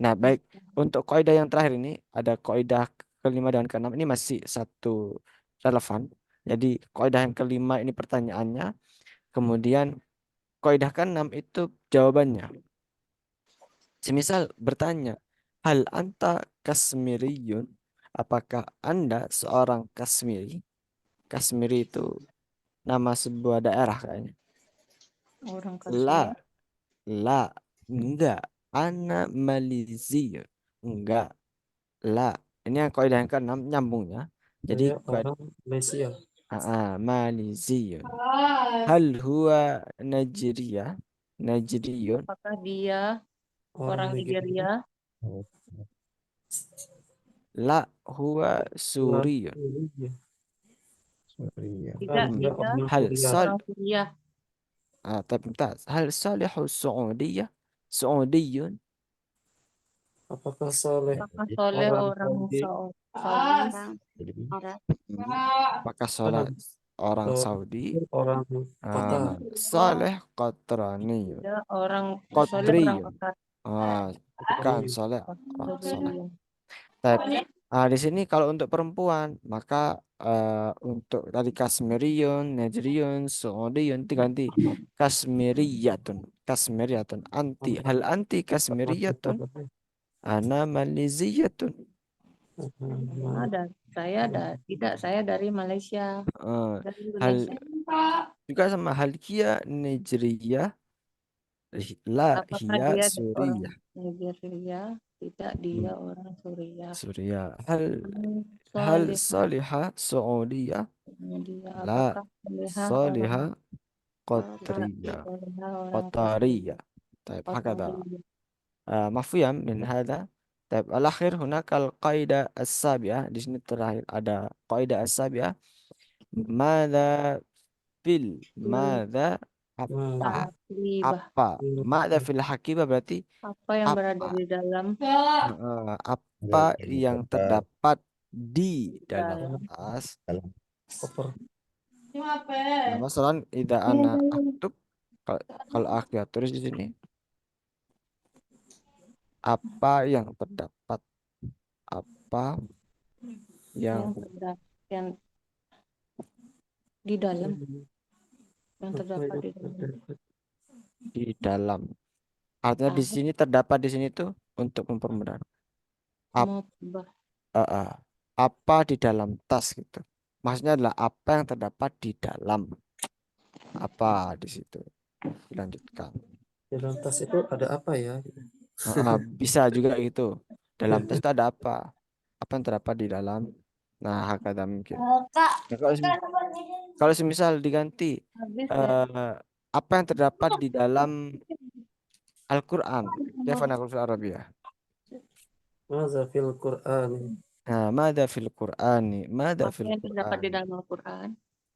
Nah, baik. Untuk kaidah yang terakhir ini ada kaidah kelima dan keenam ini masih satu relevan. Jadi kaidah yang kelima ini pertanyaannya, kemudian kaidah keenam itu jawabannya. Semisal bertanya, hal anta kasmiriyun? Apakah Anda seorang Kasmiri? Kasmiri itu nama sebuah daerah kayaknya. orang La, Kashmir? enggak. Ana Maliziyun. Enggak. La. Ini yang kaidah yang keenam nyambungnya. Jadi Saya orang Malaysia. Maliziyun. Hal huwa Najriyun. Apakah dia orang Nigeria? La huwa Suriyun. Tidak, dia Hal Suriah. sal orang Suriah. طيب ممتاز. هل صالح السعودية Saudiyun. Apakah soleh Apakah soleh orang orang Saudi? Saudi? Orang. Jadi, Orang. Apakah soleh orang Atau Saudi? orang kota? Saleh Qatrani. Ya, orang soleh orang Qatriyun. kota. Bukan Qatri. soleh orang soleh. Qatriyun. Di sini kalau untuk perempuan, maka untuk tadi Kasmiriyun, Najriyun, Saudiyun diganti Kasmiriyatun. Hal anti Kasmiriyatun? Ana Maliziyatun. Tidak, saya dari Malaysia. Dari Hal Indonesia. juga sama hal kia Najriyah, la Apakah hiya dia Suriyah. orang Nigeria? Tidak, dia orang Suriah. Suriyah. Hal Soleh. salihah Saudiyah? Dia La apakah solehah salihah orang Qatriyah. orang قطرية. طيب هكذا Qatariyah. مفهوم من هذا. طيب الأخير هناك القاعدة السابعة. di sini terakhir ada قاعدة السابعة. ماذا ماذا apa Taklibah. ماذا في الحقيبة berarti Apa yang berada apa di dalam apa yang terdapat di dalam dalam tas. Koper. Nah, masalah ida ana aktub, kalau aku ya tulis di sini apa yang terdapat, apa yang yang terdapat yang di dalam yang terdapat di dalam. di dalam. Artinya di sini terdapat di sini tuh untuk mempermudah. Mubah. Apa di dalam tas gitu. Maksudnya adalah apa yang terdapat di dalam. Apa di situ. Dilanjutkan. Di dalam tas itu ada apa ya? Bisa juga gitu. Dalam tas itu ada apa? Apa yang terdapat di dalam? Nah, hakada mungkin. Nah, kalau semisal diganti Habis ya. apa yang terdapat di dalam Al-Quran? Kaifa naqul fil Arabiyah? Maza fil Qur'an. Mada fil Qur'ani? Mada Apa fil yang terdapat di Qur'an? dalam Al-Quran?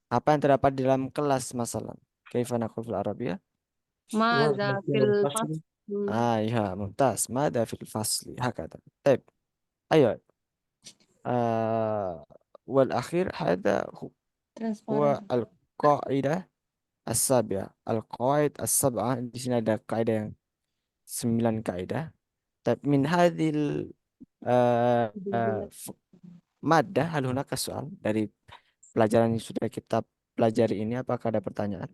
Apa yang terdapat di dalam kelas masalah? Kaifa naqul fil Arabiyah? Mada fil fasl. Ya, mumtaz. Mada fil fasli? Hakada. Baik. Ayo. Wal akhir hada huwa Transparan. al-qaidah as-sabi'ah. Al-qaid as-sab'ah. Di sini ada kaidah yang 9 kaidah. Tapi min hadhil madah hal hunaka soal dari pelajaran yang sudah kita pelajari ini, apakah ada pertanyaan?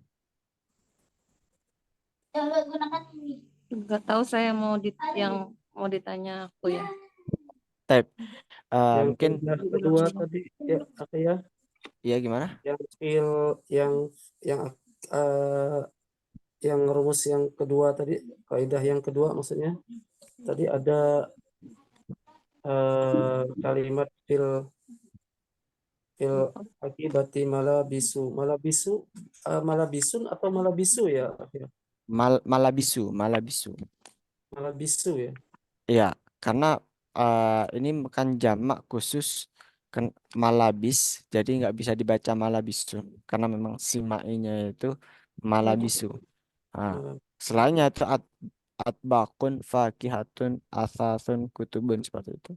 Enggak tahu saya yang mau ditanya aku ya. Type Yang mungkin kedua tadi ya, ya gimana? Yang yang rumus yang kedua tadi, kaidah yang kedua maksudnya. Tadi ada kalimat fil akibati malabisun atau malabisu ya? Malabisu Malabisu ya. ya, karena ini bukan jamak khusus malabis, jadi nggak bisa dibaca malabisu karena memang simainya itu malabisu. Selainnya itu atbaqun, fakihatun, asasun, kutubun, seperti itu.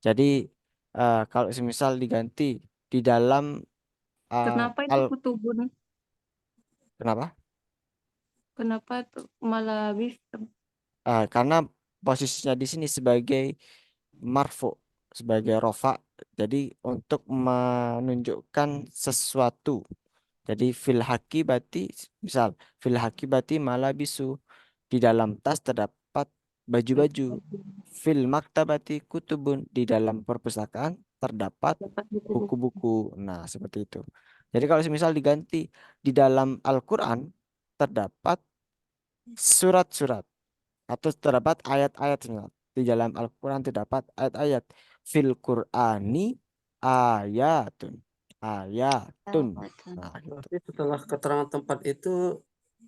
Jadi kalau semisal diganti di dalam Kenapa itu kutubun? Kenapa? Kenapa itu malabis? Karena posisinya di sini sebagai marfu, sebagai rofa. Jadi untuk menunjukkan sesuatu. Jadi fil hakibati, misal fil hakibati malabisu, di dalam tas terdapat baju-baju. Fil maktabati kutubun, di dalam perpustakaan terdapat buku-buku. Nah, seperti itu. Jadi kalau semisal diganti di dalam Al-Quran terdapat surat-surat atau terdapat ayat-ayat. Di dalam Al-Quran terdapat ayat-ayat. Fil Qur'ani ayatun. Nah, gitu. Berarti setelah keterangan tempat itu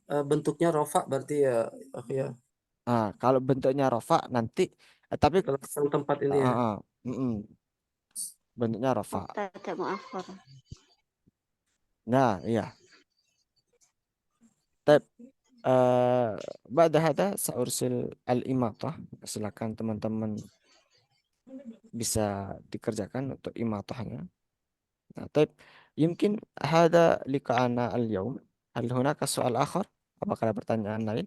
bentuknya rofa berarti ya, ya. Kalau bentuknya rofa nanti tapi Setelah tempat ini ya. Bentuknya rofa. Mubtada muakhar. Nah, iya. Tab Ba'da hada saursil al-imatah. Silakan teman-teman bisa dikerjakan untuk imatahnya. Nah, طيب يمكن هذا لقاءنا اليوم. هل هناك سؤال آخر? Apakah ada pertanyaan lain?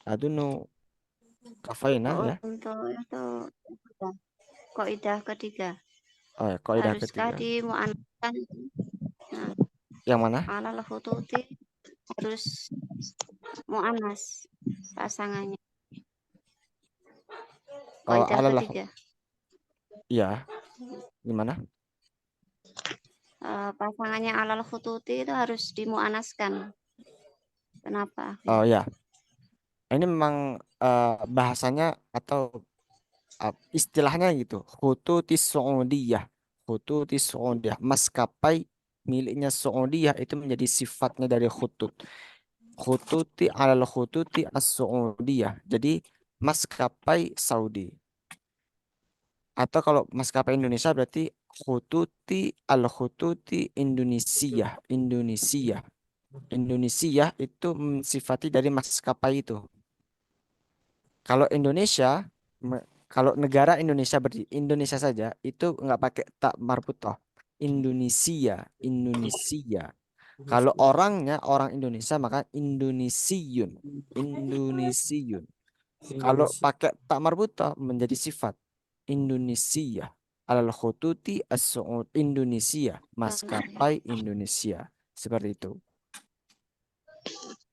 Adunu kafayna ya. Untuk itu kaidah ketiga. Oh ya, kaidah Haruskah ketiga. dimu'anaskan? Nah, Yang mana? alal khututi harus mu'anas pasangannya. Oh, Kaidah alalah. ketiga. Iya. Gimana? Pasangannya alal khututi itu harus dimu'anaskan. Kenapa? Oh ya. Ini memang bahasanya atau istilahnya gitu. Khututis Saudiyah. Khututis Saudiyah. Maskapai miliknya Saudiyah itu menjadi sifatnya dari khutut. Khututi alal khututi as-Saudiyah. Jadi maskapai Saudi. Atau kalau maskapai Indonesia berarti khututi al khututi Indonesia. Indonesia. Indonesia itu mensifati dari maskapai itu. Kalau Indonesia, kalau negara Indonesia berdiri Indonesia saja itu nggak pakai tak marbutah. Indonesia, Indonesia. Kalau orangnya orang Indonesia maka Indonesiun, Indonesiun. Kalau Indonesia. pakai tak marbutah menjadi sifat Indonesia. Alal khututi as-Su'ud Indonesia, maskapai Indonesia. Seperti itu.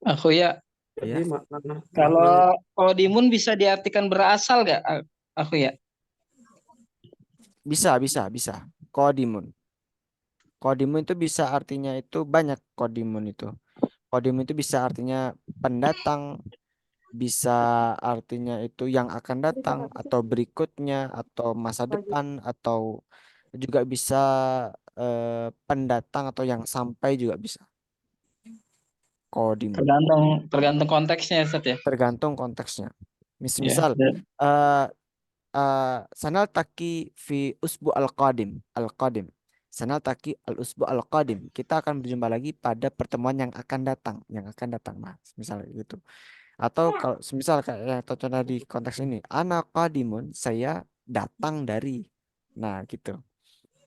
Aku ya, Jadi Ya. makna kalau kodimun bisa diartikan berasal gak? Aku ya. Bisa. Kodimun. Kodimun itu bisa artinya itu banyak kodimun itu. Kodimun itu bisa artinya pendatang, bisa artinya itu yang akan datang atau berikutnya atau masa depan atau juga bisa pendatang atau yang sampai juga bisa. Kodimun. Tergantung konteksnya, Ustaz ya. Tergantung konteksnya. Ya. Misal eh sanal taki fi usbu al-qadim. Sanal taki al-usbu al-qadim. Kita akan berjumpa lagi pada pertemuan yang akan datang. Mas. Misalnya gitu. Atau kalau semisal kayak contohnya di konteks ini. Ana qadimun. Saya datang dari. Nah gitu.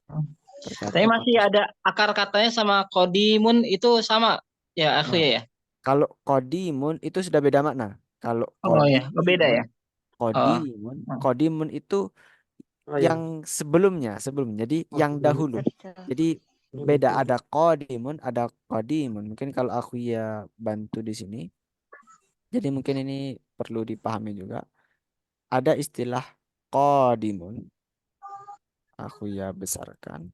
Tapi Tergantung masih konteks. ada akar katanya sama kodimun itu sama ya aku Nah, ya. kalau qadimun itu sudah beda makna. Kalau Oh ya, beda ya. Oh. Qadimun itu Oh ya. yang sebelumnya. Jadi yang dahulu. Jadi beda, ada qadimun. Mungkin kalau aku ya bantu di sini. Jadi mungkin ini perlu dipahami juga. Ada istilah qadimun. Aku ya besarkan.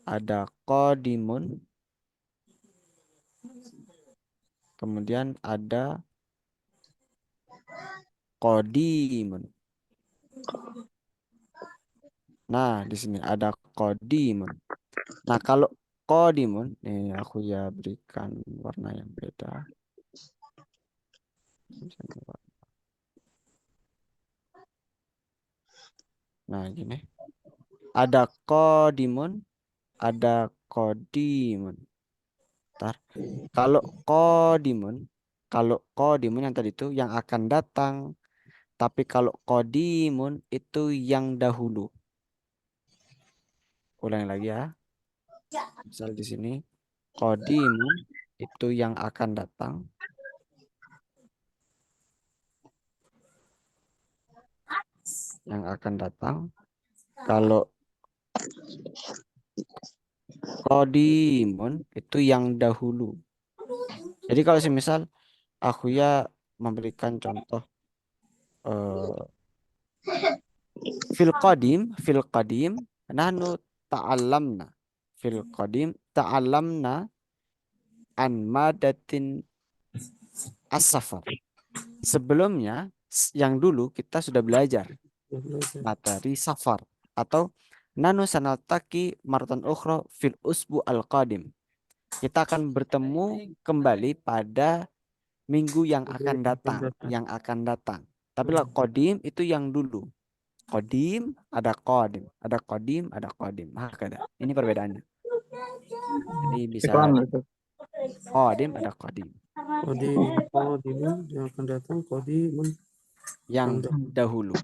Ada qadimun. Kemudian ada qadimun. Nah, di sini ada qadimun. Nah, kalau qadimun, nih aku ya berikan warna yang beda. Nah, gini. Ada qadimun, ada qadimun. Ntar. Kalau qadimun yang tadi itu yang akan datang. Tapi kalau qadimun itu yang dahulu. Ulangi lagi ya. Misal di sini qadimun itu yang akan datang. Yang akan datang. Kalau qadimun itu yang dahulu. Jadi kalau semisal aku ya memberikan contoh fil qadim nahnu ta'allamna an madatin as-safar. Sebelumnya yang dulu kita sudah belajar materi safar atau nanu sanaltaki maratan ukhra fil usbu al-qadim. Kita akan bertemu kembali pada minggu yang akan datang. Tapi lah qadim itu yang dulu. Qadim, ada qadim. Ada qadim, ada qadim. Hakada. Ini perbedaannya. Jadi bisa Iklan itu. qadim, ada qadim. Qadimun yang akan datang, qadimun Yang yang dahulu.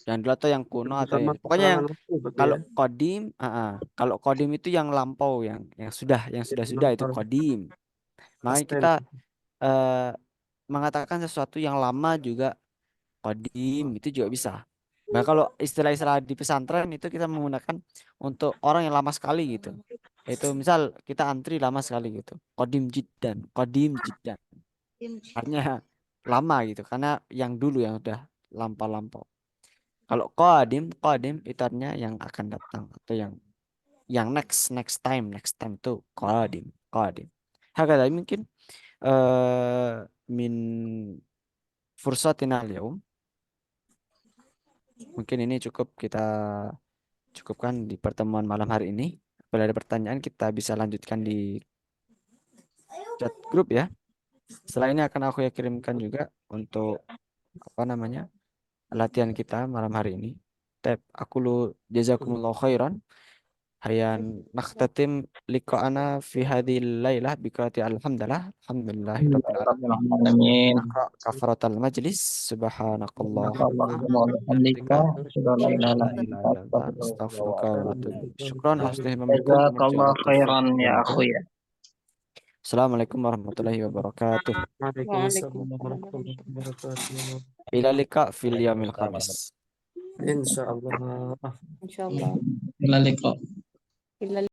Yang dulu atau yang kuno atau pertama yang, pokoknya yang keterangan waktu berarti kalau ya. qadim, kalau qadim itu yang lampau, yang sudah itu Lampau, qadim. Makanya past kita tense. mengatakan sesuatu yang lama juga qadim, itu juga bisa. Nah, kalau istilah-istilah di pesantren itu kita menggunakan untuk orang yang lama sekali gitu. Itu misal kita antri lama sekali gitu. Qadim jiddan. Artinya lama gitu karena yang dulu yang udah lampau-lampau. Kalau qadim itu artinya yang akan datang atau yang next time itu qadim. Hakada mungkin min fursatina al-yaum. Mungkin ini kita cukupkan di pertemuan malam hari ini. Bila ada pertanyaan kita bisa lanjutkan di chat grup ya. Setelah ini akan aku ya kirimkan juga untuk apa namanya latihan kita malam hari ini. Aku lu jazakumullahu khairan. Hayan nakhtatim liqa'ana fi hadhil lailah biqati alhamdulillahi rabbil alamin. Amin. Naqra kafaratal majlis subhanakallahumma Alhamdulillah. Sudah la ilaha illallah. astaghfiruka wa atubu ilaik. Syukran wa husni ihtimamikum. Jazakallah khairan ya akhu ya. Assalamualaikum warahmatullahi wabarakatuh. Waalaikumsalam warahmatullahi wabarakatuh. Ila liqa fil yaumil khamis. Insyaallah. Insyaallah. Ila liqa. Illa